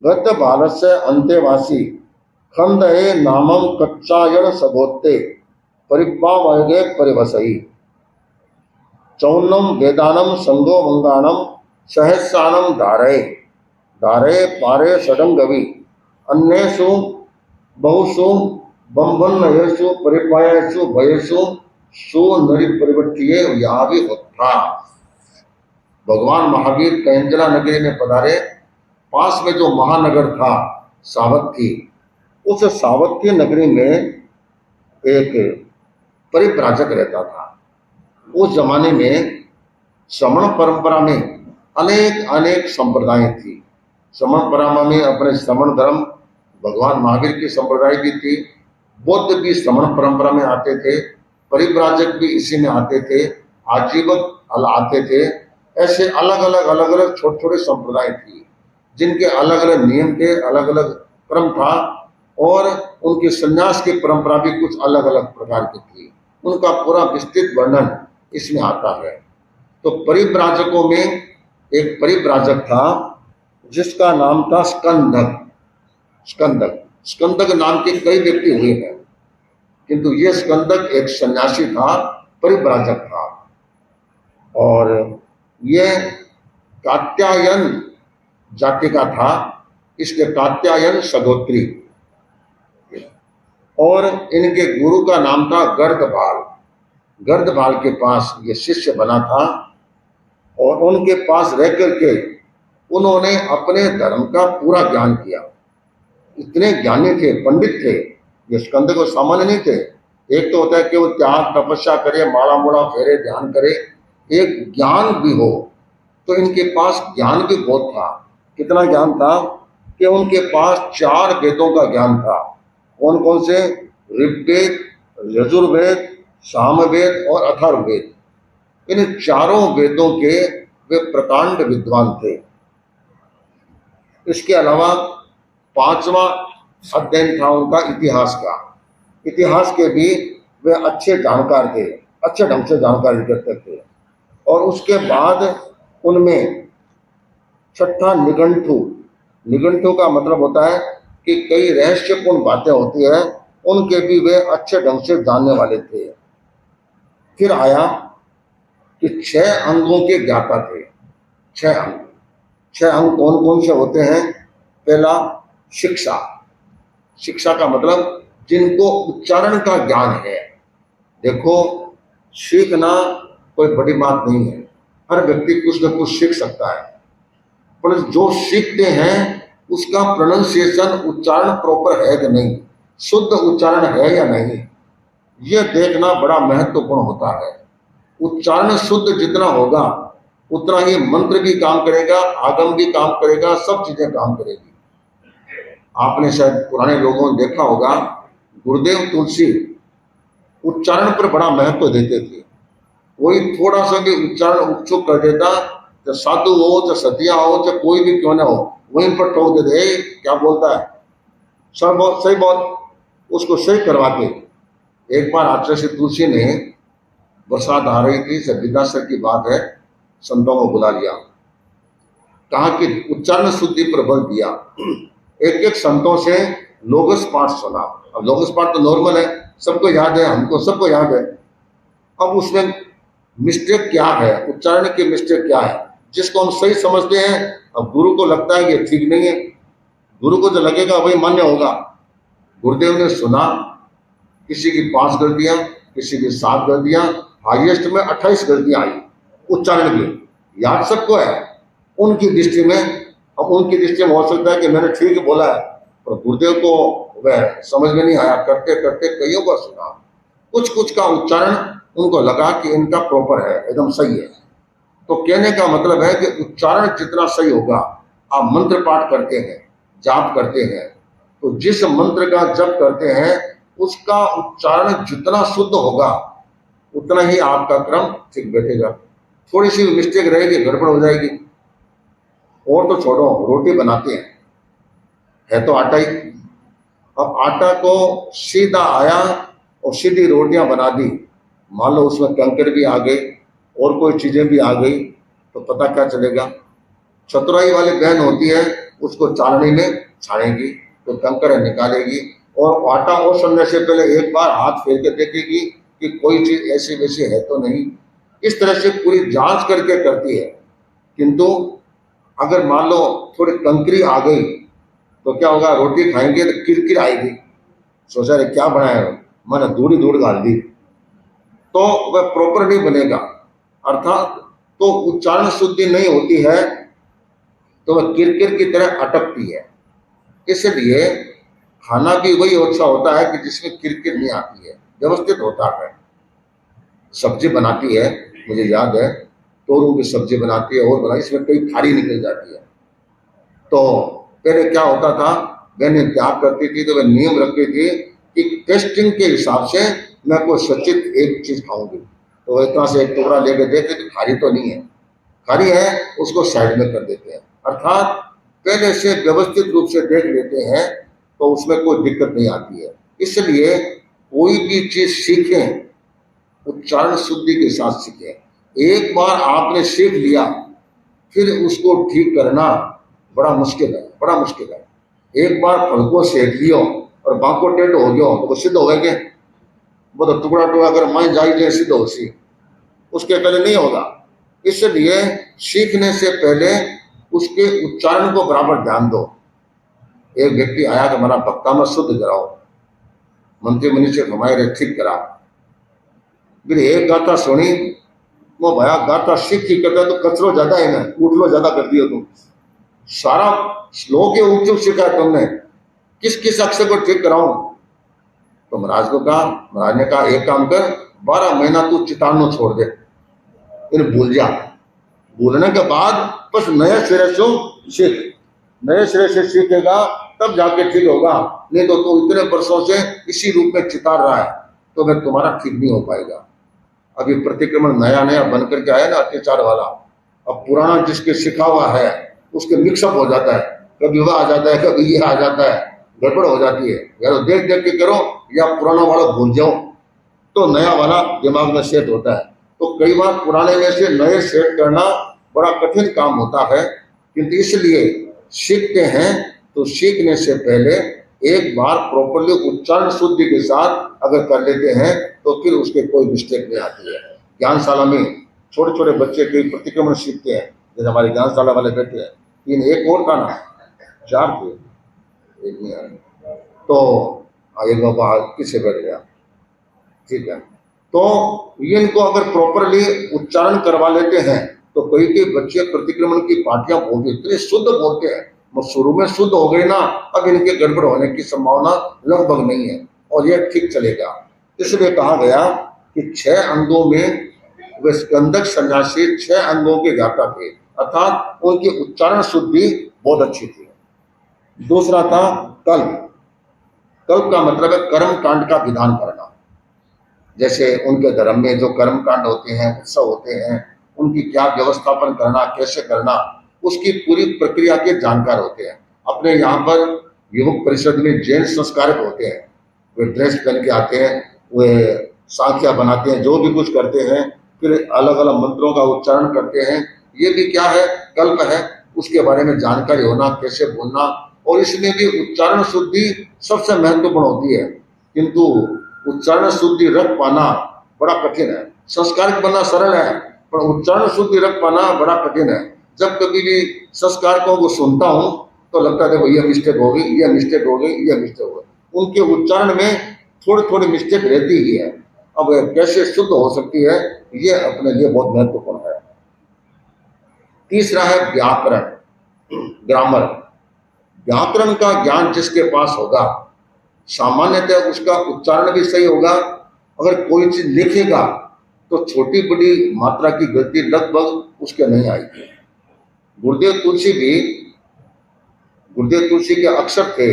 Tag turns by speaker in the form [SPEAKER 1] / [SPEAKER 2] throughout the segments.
[SPEAKER 1] गद्य बालस्य अंतेवासी खंड ए नामम कच्चायन सगोत्ते परिपावगे परिवसई चौन्नम वेदानम संगो मंगाणम सहस्रानम धारय धारय पारे षडंगवी अन्येषु बहुषु बंबन्नयेषु परिपायेषु भयेषु सु नरि परिवर्तिये यावि होता। भगवान महावीर कैंजला नगरी में पधारे। पास में जो महानगर था सावत्थी, उस सावत्थी नगरी में एक परिव्राजक रहता था। उस जमाने में श्रमण परंपरा में अनेक अनेक संप्रदाय थी। श्रमण परंपरा में अपने श्रमण धर्म, भगवान महावीर की संप्रदाय भी थी, बौद्ध भी श्रमण परंपरा में आते थे, परिव्राजक भी इसी में आते थे, आजीवक आते थे। ऐसे अलग अलग छोटे छोटे संप्रदाय थी जिनके अलग अलग नियम थे, अलग अलग क्रम था और उनकी संन्यास की परंपरा भी कुछ अलग अलग प्रकार की थी। उनका पूरा विस्तृत वर्णन इसमें आता है। तो परिव्राजकों में एक परिव्राजक था जिसका नाम था स्कंदक। स्कंदक स्कंदक नाम के कई व्यक्ति हुए हैं, किंतु ये स्कंदक एक सन्यासी था, परिव्राजक था। और ये कात्यायन जाति का था, इसके कात्यायन सगोत्री। और इनके गुरु का नाम था गर्दभाल। गर्दभाल के पास ये शिष्य बना था और उनके पास रह करके उन्होंने अपने धर्म का पूरा ज्ञान किया। इतने ज्ञानी थे, पंडित थे, ये स्कंद को सामान्य नहीं थे। एक तो होता है कि वो त्याग तपस्या करे, माला मोड़ा फेरे, ध्यान करे, एक ज्ञान भी हो। तो इनके पास ज्ञान भी बहुत था। कितना ज्ञान था कि उनके पास 4 वेदों का ज्ञान था। कौन कौन से? ऋग्वेद, यजुर्वेद, सामवेद और अथर्ववेद। इन चारों वेदों के वे प्रकांड विद्वान थे। इसके अलावा 5वां अध्ययन था उनका इतिहास का। इतिहास के भी वे अच्छे जानकार थे, अच्छे ढंग से जानकारी करते थे। और उसके बाद उनमें 6ठा निघंटु। निघंटु का मतलब होता है कि कई रहस्यपूर्ण बातें होती है, उनके भी वे अच्छे ढंग से जानने वाले थे। फिर आया कि 6 अंगों के ज्ञाता थे। 6 अंग। 6 अंग कौन कौन से होते हैं? पहला शिक्षा। शिक्षा का मतलब जिनको उच्चारण का ज्ञान है। देखो, सीखना कोई बड़ी बात नहीं है, हर व्यक्ति कुछ न कुछ सीख सकता है, पर जो सीखते हैं उसका प्रोनाउंसिएशन, उच्चारण प्रॉपर है कि नहीं, शुद्ध उच्चारण है या नहीं, यह देखना बड़ा महत्वपूर्ण होता है। उच्चारण शुद्ध जितना होगा उतना ही मंत्र भी काम करेगा, आगम भी काम करेगा, सब चीजें काम करेगी। आपने शायद पुराने लोगों ने देखा होगा, गुरुदेव तुलसी उच्चारण पर बड़ा महत्व देते थे। कोई थोड़ा सा भी उच्चारण उत्सुक कर देता, चाहे साधु हो, चाहे सतिया हो, चाहे कोई भी क्यों ना हो, वहीं पर ठोक देते, क्या बोलता है, सब बहुत सही, बहुत उसको सही करवा के। एक बार आचार्य श्री तुलसी ने, बरसात आ रही थी, सभ्यतासर की बात है, संतों को बुला लिया, कहा कि उच्चारण शुद्धि पर बल दिया। एक एक संतों से लोगस पाठ सुना। अब लोगस पाठ तो नॉर्मल है, सबको याद है, हमको सबको याद है। अब उसमें मिस्टेक क्या है, उच्चारण की मिस्टेक क्या है, जिसको हम सही समझते हैं, अब गुरु को लगता है कि ठीक नहीं है, गुरु को जो लगेगा वही मान्य होगा। गुरुदेव ने सुना, किसी की 5 गलतियां, किसी की 7 गलतियां, हाईएस्ट में 28 गलतियां आई उच्चारण की। याद सबको है उनकी दृष्टि में। अब उनकी दृष्टि में हो सकता है कि मैंने ठीक बोला है, पर गुरुदेव को वह समझ में नहीं आया। करते करते कईयों को सुना, कुछ कुछ का उच्चारण उनको लगा कि इनका प्रॉपर है, एकदम सही है। तो कहने का मतलब है कि उच्चारण जितना सही होगा, आप मंत्र पाठ करते हैं, जाप करते हैं, तो जिस मंत्र का जप करते हैं उसका उच्चारण जितना शुद्ध होगा उतना ही आपका क्रम ठीक बैठेगा। थोड़ी सी मिस्टेक रहेगी, गड़बड़ हो जाएगी। और तो छोड़ो, रोटी बनाते हैं, है तो आटा ही। अब आटा को सीधा आया और सीधी रोटियां बना दी, मान लो उसमें कंकर भी आ गई और कोई चीजें भी आ गई, तो पता क्या चलेगा? चतुराई वाली बहन होती है, उसको चालनी में छानेगी तो कंकड़ निकालेगी, और आटा ओसलने से पहले एक बार हाथ फेर के देखेगी कि कोई चीज ऐसी वैसी है तो नहीं। इस तरह से पूरी जांच करके करती है। किंतु अगर मान लो थोड़ी कंकरी आ गई तो क्या होगा, रोटी खाएंगे तो किरकिर आएगी, सोचा रे क्या बनाया, मैंने दूर ही दूर डाल दी, तो वह प्रॉपर नहीं बनेगा। अर्थात तो उच्चारण शुद्धि नहीं होती है तो वह किरकिर की तरह अटकती है। इसलिए खाना भी वही अच्छा होता है कि जिसमें किरकिर नहीं आती है, व्यवस्थित होता है। सब्जी बनाती है, मुझे याद है तोरू की सब्जी बनाती है और इसमें कई खारी निकल जाती है। तो पहले क्या होता था, मैंने क्या करती थी तो वह नियम रखती थी कि टेस्टिंग के हिसाब से मैं कोई सचित एक चीज खाऊंगी, तो एक तरह से एक टुकड़ा लेके देखे तो खारी तो नहीं है, खारी है उसको साइड में कर देते हैं। अर्थात पहले से व्यवस्थित रूप से देख लेते हैं तो उसमें कोई दिक्कत नहीं आती है। इसलिए कोई भी चीज सीखें उच्चारण शुद्धि के साथ सीखें। एक बार आपने सीख लिया फिर उसको ठीक करना बड़ा मुश्किल है, बड़ा मुश्किल है। एक बार फल को सेक लियो और बांको टेढ़ हो गयो तो सिद्ध हो गए, वो तो टुकड़ा टुकड़ा अगर मैं जाए सिद्ध हो सी, उसके पहले नहीं होगा। इसलिए सीखने से पहले उसके उच्चारण को बराबर ध्यान दो। एक व्यक्ति आया कि हमारा भक्ता में शुद्ध कराओ, मंत्री मुनि से हमारे ठीक करा, फिर एक गाथा सुनी, वो भया गाथा सीख ही करता तो कचरो ज्यादा है ना, उठलो ज्यादा कर दियो तुम, सारा श्लोक के ऊंचे सीखा तुमने, किस किस अक्षर को ठीक कराऊं। तो महाराज को कहा, महाराज ने कहा एक काम कर, 12 महीना तू चितानो छोड़ दे, इन्हें भूल जा, भूलने के बाद बस नए सिरे से सीख, नए सिरे से सीखेगा तब जाके ठीक होगा। नहीं तो तू इतने वर्षों से इसी रूप में चितार रहा है तो फिर तुम्हारा ठीक नहीं हो पाएगा। अभी प्रतिक्रमण नया नया बन करके आया ना अत्याचार वाला, अब पुराना जिसके सिखा हुआ है उसके मिक्सअप हो जाता है, कभी वह आ जाता है कभी ये आ जाता है, गड़बड़ हो जाती है। या तो देख देख के करो या पुराना वाला भूल जाओ तो नया वाला दिमाग में सेट होता है। तो कई बार पुराने में से नए सेट करना बड़ा कठिन काम होता है, किंतु इसलिए सीखते हैं तो सीखने से पहले एक बार प्रॉपरली उच्चारण शुद्धि के साथ अगर कर लेते हैं तो फिर उसके कोई मिस्टेक नहीं आती है। ज्ञानशाला में छोटे छोटे बच्चे कोई प्रतिक्रमण सीखते हैं, जैसे हमारे ज्ञानशाला वाले बैठे हैं, तीन एक और था ना, 4 थे, एक नहीं आया तो एक बाबा किसे बैठ गया, ठीक है। तो इनको अगर प्रॉपरली उच्चारण करवा लेते हैं तो कई कई बच्चे प्रतिक्रमण की पाठियां बोलते इतने शुद्ध बोलते हैं, वो शुरू में शुद्ध हो गए ना, अब इनके गड़बड़ होने की संभावना लगभग नहीं है और ये ठीक चलेगा। इसलिए कहा गया कि 6 अंगों में वे स्कंदक सन्यासी 6 अंगों के ज्ञाता थे, अर्थात उनकी उच्चारण शुद्धि बहुत अच्छी थी। दूसरा था कल्प। कल्प का मतलब है कर्म कांड का विधान करना। जैसे उनके धर्म में जो कर्म कांड होते हैं, उत्सव होते हैं, उनकी क्या व्यवस्थापन करना, कैसे करना, उसकी पूरी प्रक्रिया के जानकार होते हैं। अपने यहाँ पर युवक परिषद में जैन संस्कारक होते हैं, वे ड्रेस पहन के आते हैं, वे सांख्या बनाते हैं, जो भी कुछ करते हैं, फिर अलग अलग मंत्रों का उच्चारण करते हैं। ये भी क्या है, कल्प है, उसके बारे में जानकारी होना, कैसे बोलना, और इसमें भी उच्चारण शुद्धि सबसे महत्वपूर्ण होती है। किंतु उच्चारण शुद्धि रख पाना बड़ा कठिन है। संस्कार बनना सरल है पर उच्चारण शुद्धि रख पाना बड़ा कठिन है। जब कभी भी संस्कारकों को सुनता हूँ तो लगता है देखो ये मिस्टेक हो गई, ये मिस्टेक हो गई, ये मिस्टेक हो गई। उनके उच्चारण में थोड़ी थोड़ी मिस्टेक रहती ही है। अब कैसे शुद्ध हो सकती है ये अपने लिए बहुत महत्वपूर्ण है। तीसरा है व्याकरण, ग्रामर। व्याकरण का ज्ञान जिसके पास होगा सामान्यतः उसका उच्चारण भी सही होगा। अगर कोई चीज लिखेगा तो छोटी बड़ी मात्रा की गलती लगभग उसके नहीं आएगी। गुरुदेव तुलसी के अक्षर थे,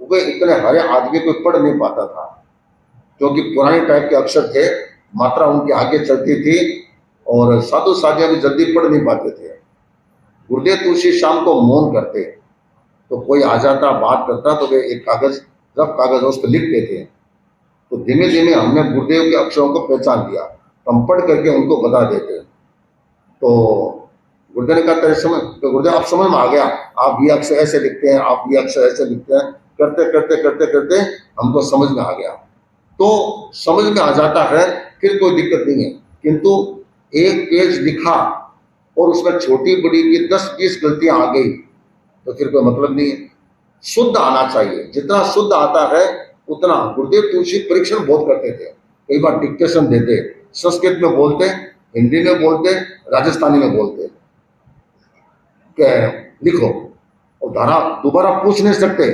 [SPEAKER 1] वे इतने हरे आदमी को पढ़ नहीं पाता था क्योंकि पुराने टाइप के अक्षर थे, मात्रा उनकी आगे चलती थी और साधु साधिया भी जल्दी पढ़ नहीं पाते थे। गुरुदेव तुलसी शाम को मौन करते, तो कोई आ जाता बात करता तो वे एक कागज, रफ कागज उस पर लिखते थे। तो धीमे धीमे हमने गुरुदेव के अक्षरों को पहचान लिया, तो हम पढ़ करके उनको बता देते। तो गुरुदेव ने कहा तेरे समझ, तो गुरुदेव आप समझ में आ गया, आप ये अक्षर ऐसे लिखते हैं, आप ये अक्षर ऐसे लिखते हैं, करते करते करते करते हमको समझ में आ गया। तो समझ में आ जाता है, फिर कोई दिक्कत नहीं है। किंतु एक पेज लिखा और उसमें छोटी बड़ी की 10-20 गलतियां आ गई तो फिर कोई मतलब नहीं है। शुद्ध आना चाहिए, जितना शुद्ध आता है उतना। गुरुदेव तुलसी परीक्षण बहुत करते थे, कई बार डिक्टेशन देते, संस्कृत में बोलते, हिंदी में बोलते, राजस्थानी में बोलते, क्या लिखो, और धारा दोबारा पूछ नहीं सकते,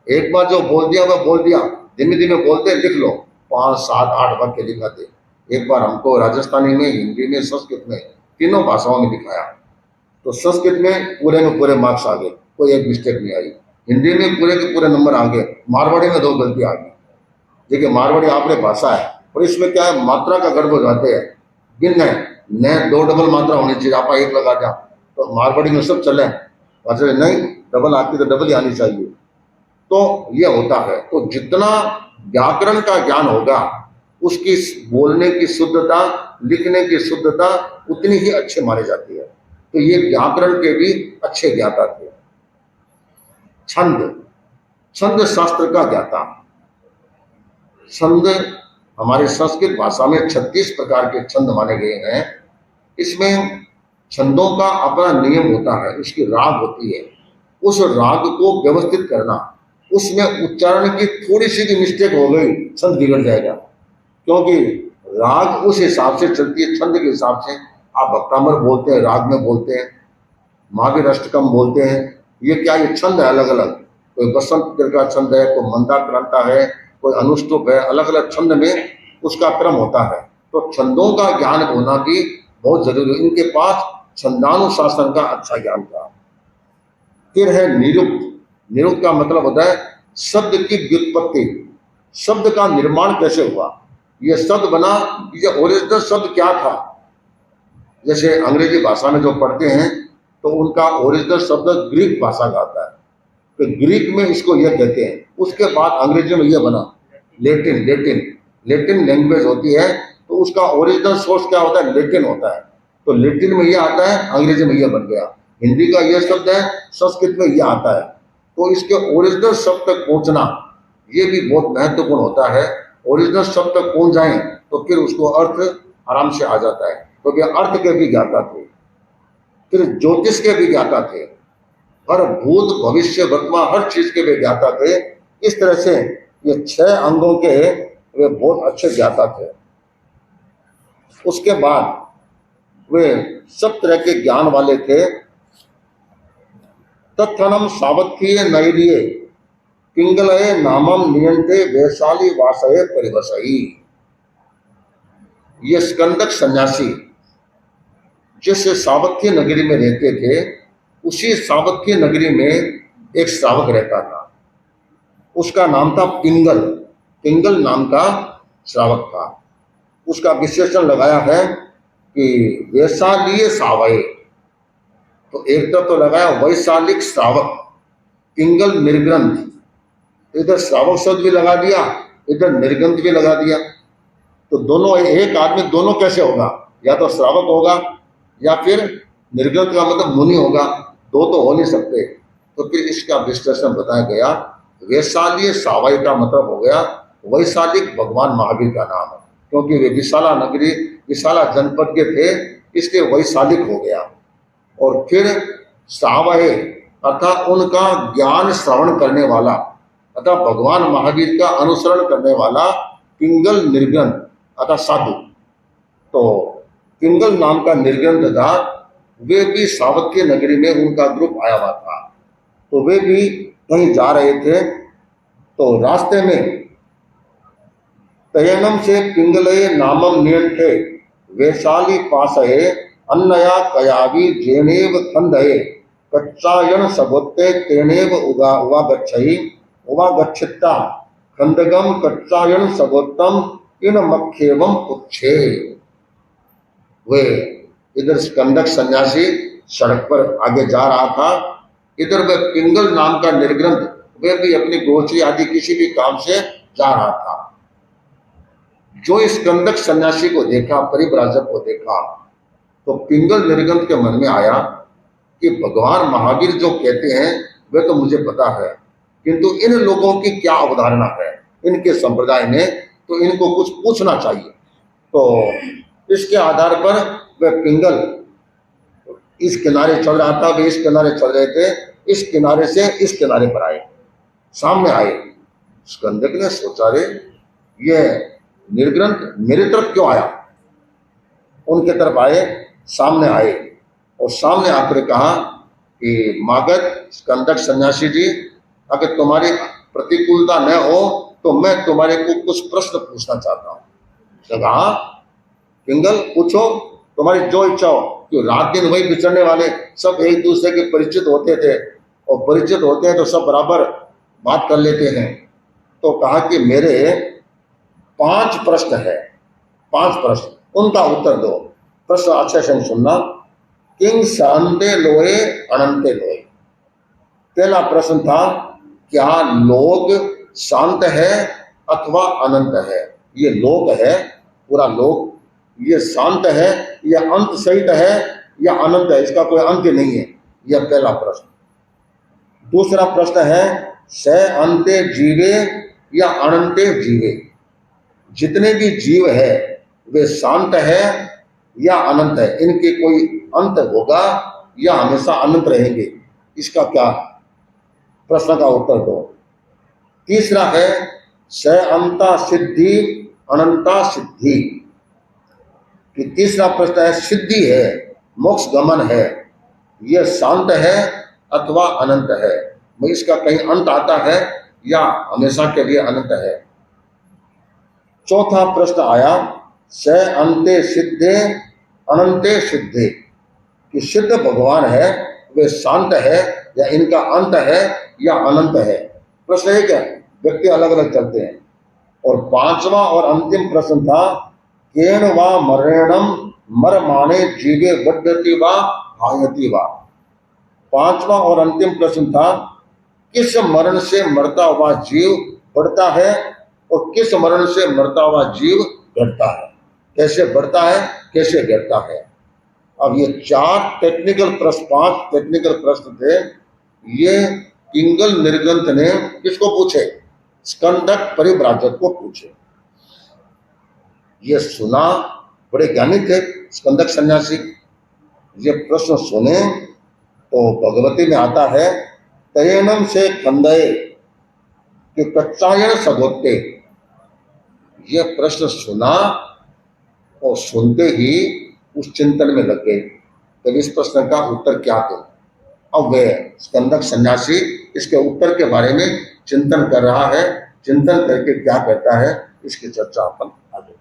[SPEAKER 1] एक बार जो बोल दिया वह बोल दिया, धीमे धीमे बोलते लिख लो, 5, 7, 8 वाक्य लिखाते। एक बार हमको राजस्थानी में, हिंदी में, संस्कृत में, तीनों भाषाओं में लिखाया, तो संस्कृत में पूरे मार्क्स आ गए, कोई एक मिस्टेक नहीं आई। हिंदी में पूरे के पूरे नंबर आ गए, मारवाड़ी में 2 गलती आ गई। देखिए मारवाड़ी आपने भाषा है और इसमें क्या है, मात्रा का गड़बड़ जाते हैं, गिन है न 2 डबल मात्रा होनी चाहिए, आप 1 लगा दिया तो मारवाड़ी में सब चले, भाषा नहीं डबल आती तो डबल ही आनी चाहिए। तो ये होता है। तो जितना व्याकरण का ज्ञान होगा, उसकी बोलने की शुद्धता, लिखने की शुद्धता उतनी ही अच्छी मानी जाती है। तो ये व्याकरण के भी अच्छे ज्ञाता थे। छंद, छंद शास्त्र का ज्ञाता। छंद हमारे संस्कृत भाषा में 36 प्रकार के छंद माने गए हैं। इसमें छंदों का अपना नियम होता है, उसकी राग होती है, उस राग को व्यवस्थित करना, उसमें उच्चारण की थोड़ी सी भी मिस्टेक हो गई छंद बिगड़ जाएगा, क्योंकि राग उस हिसाब से चलती है, छंद के हिसाब से। आप भक्तामर बोलते हैं, राग में बोलते हैं, महावीर अष्टकम बोलते हैं, ये क्या, ये छंद है अलग अलग, कोई बसंत का छंद है, कोई मंदाक्रांता है, कोई अनुष्टुप है, अलग अलग छंद में उसका क्रम होता है। तो छंदों का ज्ञान होना भी बहुत जरूरी है। इनके पास छंदानुशासन का अच्छा ज्ञान था। फिर है निरुक्त। निरुक्त का मतलब होता है शब्द की व्युत्पत्ति, शब्द का निर्माण कैसे हुआ, ये शब्द बना, ये ओरिजिनल शब्द क्या था। जैसे अंग्रेजी भाषा में जो पढ़ते हैं तो उनका ओरिजिनल शब्द ग्रीक भाषा का आता है, तो ग्रीक में इसको यह कहते हैं, उसके बाद अंग्रेजी में यह बना लेटिन। लेटिन लेटिन लैंग्वेज होती है, तो उसका ओरिजिनल सोर्स क्या होता है, लेटिन होता है, तो लेटिन में यह आता है, अंग्रेजी में यह बन गया। हिंदी का यह शब्द है, संस्कृत में यह आता है। तो इसके ओरिजिनल शब्द तक पहुंचना ये भी बहुत महत्वपूर्ण होता है। ओरिजिनल शब्द तक पहुंच जाए तो फिर उसको अर्थ आराम से आ जाता है। तो वे अर्थ के भी ज्ञाता थे। फिर ज्योतिष के भी ज्ञाता थे, हर भूत भविष्य वर्तमान हर चीज के वे ज्ञाता थे। इस तरह से ये 6 अंगों के वे बहुत अच्छे ज्ञाता थे। उसके बाद वे सब तरह के ज्ञान वाले थे। तत्थनम सावत्थीय नैर्ये पिंगलये नामम नियंते वैशाली वासये परिवसई। ये स्कंदक सन्यासी जिस सावत्थी नगरी में रहते थे, उसी सावत्थी नगरी में एक श्रावक रहता था, उसका नाम था पिंगल। पिंगल नाम का श्रावक था। उसका विशेषण लगाया है कि वैशालीय सावये, तो एक तरफ तो लगाया वैशालिक श्रावक, पिंगल निर्ग्रंथ, इधर श्रावक शब्द भी लगा दिया, इधर निर्ग्रंथ भी लगा दिया। तो दोनों, एक आदमी दोनों कैसे होगा, या तो श्रावक होगा या फिर निर्ग्रंथ का मतलब मुनि होगा, दो तो हो नहीं सकते। तो फिर इसका विश्लेषण बताया गया। वैशालीय सावय का मतलब हो गया वैशालिक भगवान महावीर का नाम है, क्योंकि वे विशाला नगरी, विशाला जनपद के थे, इसलिए वैशालिक हो गया। और फिर सावय अर्थात उनका ज्ञान श्रवण करने वाला, अर्थात भगवान महावीर का अनुसरण करने वाला पिंगल निर्ग्रंथ अर्थात साधु। तो पिंगल नाम का निर्ग्रंथ था, वे भी सावत्य नगरी में उनका ग्रुप आया हुआ था। तो वे भी कहीं जा रहे थे, तो रास्ते में तयनम से पिंगलये नामम नियंठे वैशाली पासये अन्नया कयावी जेनेव खंदये कच्चायन सगोत्ते तेनेव उवागच्छई उवागच्छिता खंदगम कच्चायन सगोत्तम इन मख्येवम पुच्छे। वे इधर स्कंदक सन्यासी सड़क पर आगे जा रहा था, इधर वे पिंगल नाम का निर्ग्रंथ, वे भी अपनी गोचरी आदि किसी भी काम से जा रहा था। जो स्कंदक सन्यासी को देखा, परिव्राजक को देखा, तो पिंगल निर्ग्रंथ के मन में आया कि भगवान महावीर जो कहते हैं वे तो मुझे पता है, किंतु इन लोगों की क्या अवधारणा है इनके संप्रदाय में, तो इनको कुछ पूछना चाहिए। तो इसके आधार पर वे पिंगल इस किनारे चल रहा था, वे इस किनारे चल रहे थे, इस किनारे से इस किनारे पर आए, सामने आए। स्कंदक ने सोचा, रे ये निर्ग्रंथ मेरे तरफ क्यों आया? उनके तरफ आए, सामने आए और सामने आकर कहा कि मागध स्कंदक सन्यासी जी, अगर तुम्हारी प्रतिकूलता न हो तो मैं तुम्हारे को कुछ प्रश्न पूछना चाहता हूँ। तो कहा, पिंगल पूछो, तुम्हारी जो इच्छा हो। कि रात दिन वही बिछड़ने वाले सब एक दूसरे के परिचित होते थे, और परिचित होते हैं तो सब बराबर बात कर लेते हैं। तो कहा कि मेरे 5 प्रश्न है, 5 प्रश्न, उनका उत्तर दो। प्रश्न अच्छे से सुनना। किंग शांते लोए अनंते लोए। पहला प्रश्न था, क्या लोक शांत है अथवा अनंत है? ये लोक है, पूरा लोक, ये शांत है, यह अंत सहित है या अनंत है, इसका कोई अंत नहीं है? यह पहला प्रश्न। दूसरा प्रश्न है, स अंते जीवे या अनंते जीवे? जितने भी जीव है वे शांत है या अनंत है? इनके कोई अंत होगा या हमेशा अनंत रहेंगे? इसका क्या प्रश्न का उत्तर दो। तीसरा है, स अंता सिद्धि अनंता सिद्धि। कि तीसरा प्रश्न है, सिद्धि है, मोक्ष गमन है, यह शांत है अथवा अनंत है? इसका कहीं अंत आता है या हमेशा के लिए अनंत है? चौथा प्रश्न आया, स अंते सिद्धे अनंते सिद्धे। कि सिद्ध भगवान है वे शांत है या इनका अंत है या अनंत है? प्रश्न है क्या, व्यक्ति अलग अलग चलते हैं। और पांचवा और अंतिम प्रश्न था, केन वा मरणम मरमाणे जीवे वर्धति वा हायति वा। पांचवा और अंतिम प्रश्न था, किस मरण से मरता हुआ जीव बढ़ता है और किस मरण से मरता हुआ जीव घटता है? कैसे बढ़ता है, कैसे घटता है? अब ये 4 टेक्निकल प्रश्न, 5 टेक्निकल प्रश्न थे। ये पिंगल निर्ग्रंथ ने किसको पूछे? स्कंदक परिव्राजक को पूछे। ये सुना, बड़े ज्ञानी थे स्कंदक सन्यासी। ये प्रश्न सुने तो भगवती में आता है, तयनम से खंदये कि कच्चायन सगोते। ये प्रश्न सुना और सुनते ही उस चिंतन में लग गए, तो इस प्रश्न का उत्तर क्या दो। अब वे स्कंदक सन्यासी इसके उत्तर के बारे में चिंतन कर रहा है। चिंतन करके क्या करता है, इसकी चर्चा अपन आगे